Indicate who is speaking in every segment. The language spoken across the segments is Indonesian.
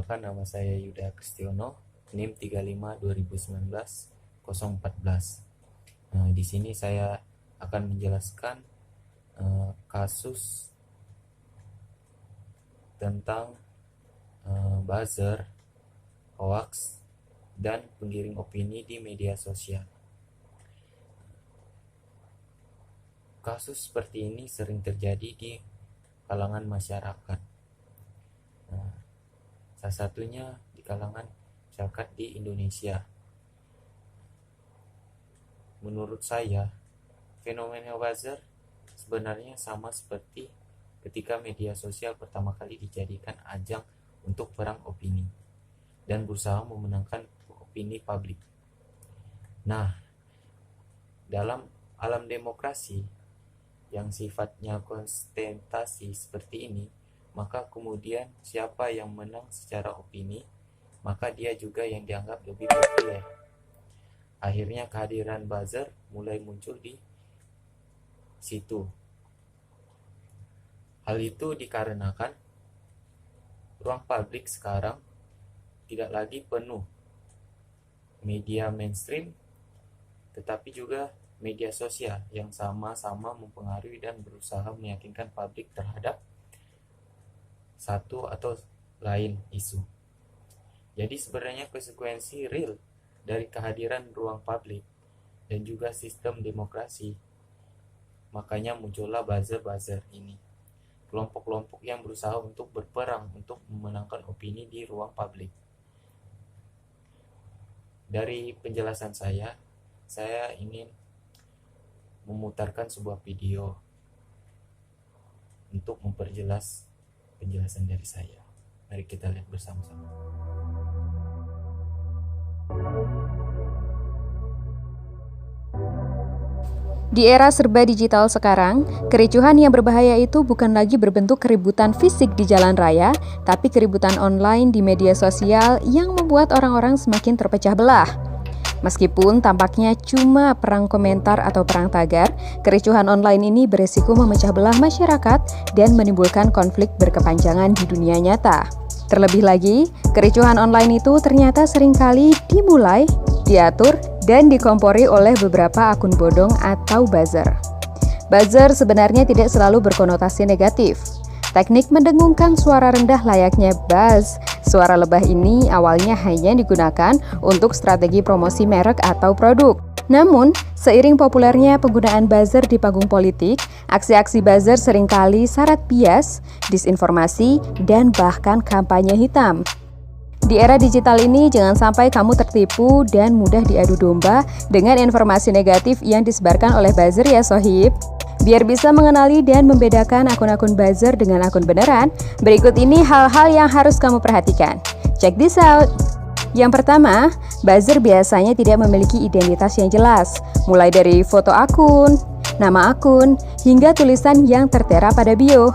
Speaker 1: Perkenalkan, nama saya Yuda Kristiono, NIM 35 2019 014. Di sini saya akan menjelaskan kasus tentang buzzer, hoax, dan penggiring opini di media sosial. Kasus seperti ini sering terjadi di kalangan masyarakat. Salah satunya di kalangan masyarakat di Indonesia. Menurut saya, fenomena buzzer sebenarnya sama seperti ketika media sosial pertama kali dijadikan ajang untuk perang opini dan berusaha memenangkan opini publik. Nah, dalam alam demokrasi yang sifatnya konstentasi seperti ini, maka kemudian siapa yang menang secara opini, maka dia juga yang dianggap lebih populer. Akhirnya kehadiran buzzer mulai muncul di situ. Hal itu dikarenakan ruang publik sekarang tidak lagi penuh media mainstream, tetapi juga media sosial yang sama-sama mempengaruhi dan berusaha meyakinkan publik terhadap satu atau lain isu. Jadi sebenarnya konsekuensi real dari kehadiran ruang publik dan juga sistem demokrasi, makanya muncullah buzzer-buzzer ini. Kelompok-kelompok yang berusaha untuk berperang untuk memenangkan opini di ruang publik. Dari penjelasan saya ingin memutarkan sebuah video untuk memperjelas penjelasan dari saya. Mari kita lihat bersama-sama.
Speaker 2: Di era serba digital sekarang, kericuhan yang berbahaya itu bukan lagi berbentuk keributan fisik di jalan raya, tapi keributan online di media sosial yang membuat orang-orang semakin terpecah belah. Meskipun tampaknya cuma perang komentar atau perang tagar, kericuhan online ini beresiko memecah belah masyarakat dan menimbulkan konflik berkepanjangan di dunia nyata. Terlebih lagi, kericuhan online itu ternyata seringkali dimulai, diatur, dan dikompori oleh beberapa akun bodong atau buzzer. Buzzer sebenarnya tidak selalu berkonotasi negatif. Teknik mendengungkan suara rendah layaknya buzz, suara lebah ini awalnya hanya digunakan untuk strategi promosi merek atau produk. Namun, seiring populernya penggunaan buzzer di panggung politik, aksi-aksi buzzer seringkali syarat bias, disinformasi, dan bahkan kampanye hitam. Di era digital ini, jangan sampai kamu tertipu dan mudah diadu domba dengan informasi negatif yang disebarkan oleh buzzer ya sohib. Biar bisa mengenali dan membedakan akun-akun buzzer dengan akun beneran, berikut ini hal-hal yang harus kamu perhatikan. Check this out! Yang pertama, buzzer biasanya tidak memiliki identitas yang jelas, mulai dari foto akun, nama akun, hingga tulisan yang tertera pada bio.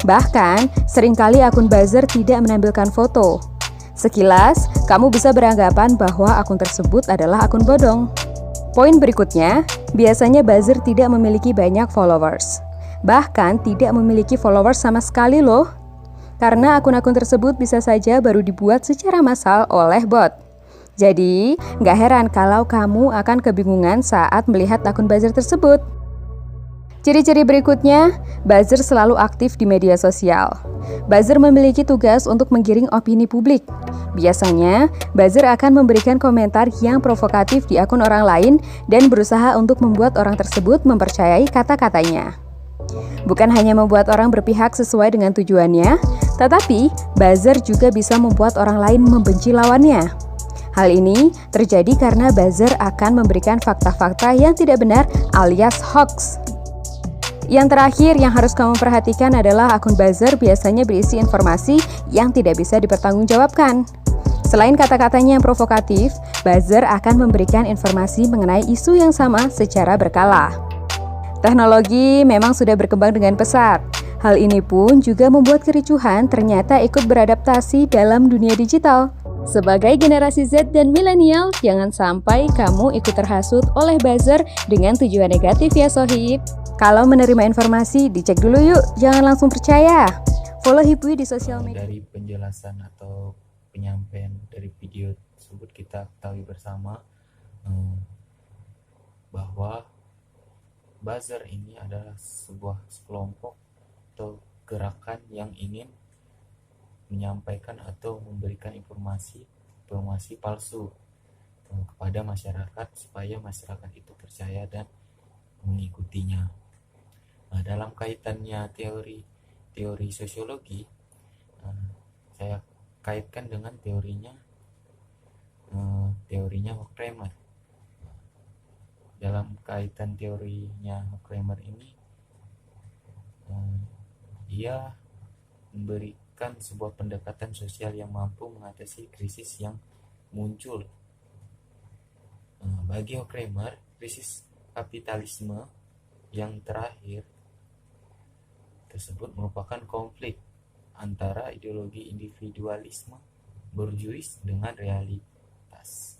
Speaker 2: Bahkan, seringkali akun buzzer tidak menampilkan foto. Sekilas, kamu bisa beranggapan bahwa akun tersebut adalah akun bodong. Poin berikutnya, biasanya buzzer tidak memiliki banyak followers. Bahkan tidak memiliki followers sama sekali loh. Karena akun-akun tersebut bisa saja baru dibuat secara massal oleh bot. Jadi, nggak heran kalau kamu akan kebingungan saat melihat akun buzzer tersebut. Ciri-ciri berikutnya, buzzer selalu aktif di media sosial. Buzzer memiliki tugas untuk menggiring opini publik. Biasanya, buzzer akan memberikan komentar yang provokatif di akun orang lain dan berusaha untuk membuat orang tersebut mempercayai kata-katanya. Bukan hanya membuat orang berpihak sesuai dengan tujuannya, tetapi buzzer juga bisa membuat orang lain membenci lawannya. Hal ini terjadi karena buzzer akan memberikan fakta-fakta yang tidak benar alias hoax. Yang terakhir yang harus kamu perhatikan adalah akun buzzer biasanya berisi informasi yang tidak bisa dipertanggungjawabkan. Selain kata-katanya yang provokatif, buzzer akan memberikan informasi mengenai isu yang sama secara berkala. Teknologi memang sudah berkembang dengan pesat. Hal ini pun juga membuat kericuhan ternyata ikut beradaptasi dalam dunia digital. Sebagai generasi Z dan milenial, jangan sampai kamu ikut terhasut oleh buzzer dengan tujuan negatif ya sohib. Kalau menerima informasi, dicek dulu yuk, jangan langsung percaya. Follow Hipwi di sosial media.
Speaker 1: Dari penjelasan atau penyampaian dari video tersebut kita ketahui bersama bahwa buzzer ini adalah sebuah kelompok atau gerakan yang ingin menyampaikan atau memberikan informasi palsu kepada masyarakat supaya masyarakat itu percaya dan mengikutinya. Nah, dalam kaitannya teori sosiologi, saya kaitkan dengan teorinya Horkheimer. Dalam kaitan teorinya Horkheimer ini, dia memberikan sebuah pendekatan sosial yang mampu mengatasi krisis yang muncul. Bagi Horkheimer, krisis kapitalisme yang terakhir tersebut merupakan konflik antara ideologi individualisme borjuis dengan realitas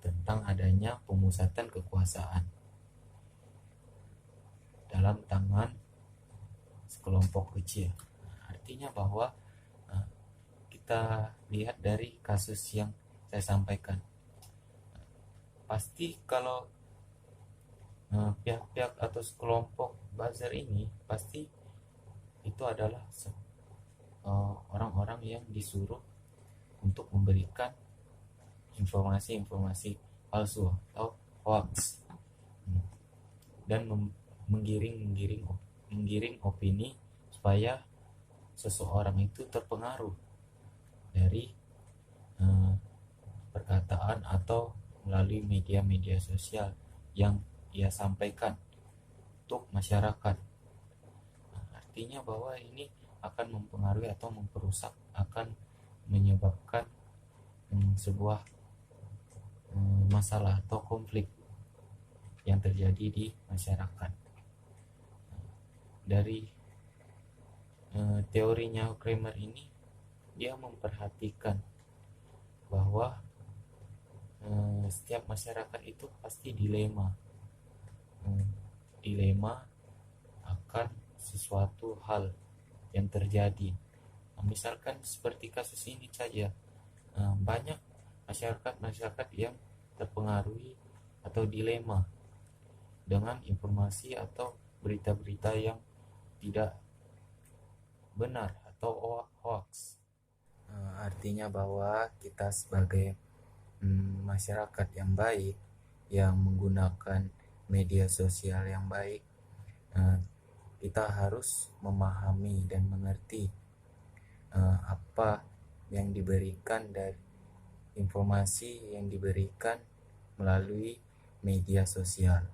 Speaker 1: tentang adanya pemusatan kekuasaan dalam tangan sekelompok kecil. Artinya bahwa kita lihat dari kasus yang saya sampaikan, pasti kalau pihak-pihak atau sekelompok buzzer ini pasti itu adalah orang-orang yang disuruh untuk memberikan informasi-informasi palsu atau hoax dan menggiring opini supaya seseorang itu terpengaruh dari perkataan atau melalui media-media sosial yang ia sampaikan untuk masyarakat. Artinya bahwa ini akan mempengaruhi atau memperusak, akan menyebabkan sebuah masalah atau konflik yang terjadi di masyarakat. Dari teorinya Horkheimer ini, dia memperhatikan bahwa setiap masyarakat itu pasti dilema akan sesuatu hal yang terjadi. Misalkan seperti kasus ini saja, banyak masyarakat yang terpengaruhi atau dilema dengan informasi atau berita-berita yang tidak benar atau hoax. Artinya bahwa kita sebagai masyarakat yang baik, yang menggunakan media sosial yang baik, kita harus memahami dan mengerti apa yang diberikan dari informasi yang diberikan melalui media sosial.